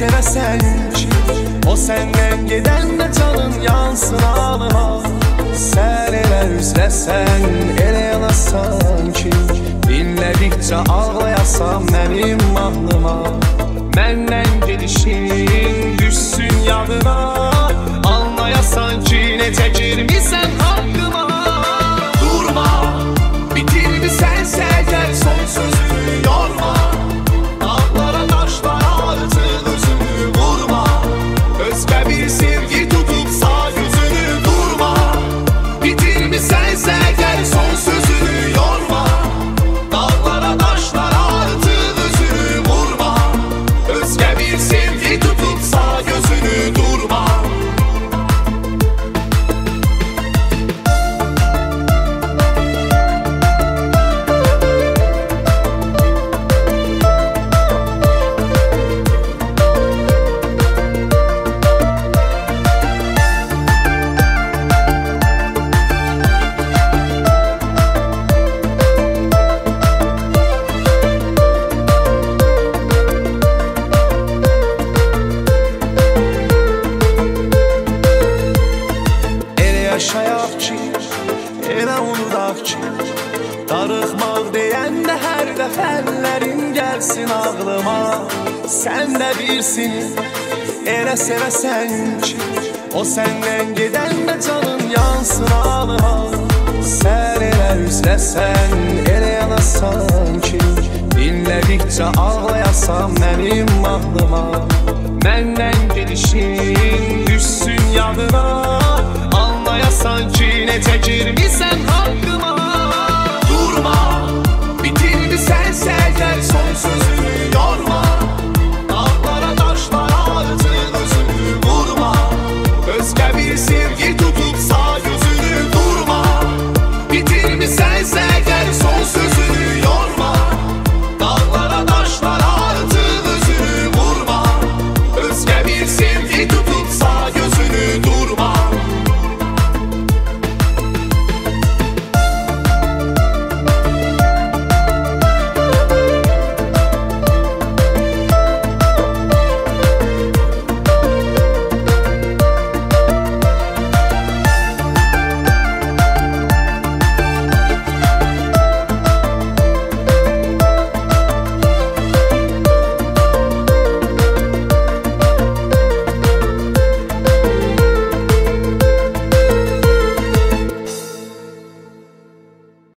sevesen ki o senden gedəndə canın yansın ağlıma. Sən elə üzləsən, elə yanasan ki dinlədikcə ağlayasan mənim mahnıma. Məndən gedişin düşsün yadına, anlayasan ki necə girmisən haqqıma. Durma, bitirmisən səgər son sözünü yorma. Dağlara daşlara artıq özünü vurma. Özgə bir sevgi tutup sağ gözünü durma. Bitirmisən səgər son sözünü yorma. Dağlara daşlara artıq özünü vurma. Özgə bir sevgi tutup sağ gözünü durma. Yaşayaq ki, elə unudaq ki, darıxmaq deyəndə hər dəfə əllərin gəlsin ağlıma. Sən də bilsin, elə sevəsən ki o səndən gedəndə canın yansın ağlıma. Sən elə üzləsən, elə yanasan ki dinlədikcə ağlayasan mənim mahnıma. Məndən gedişin düşsün yadına, anlayasan ki necə girmiş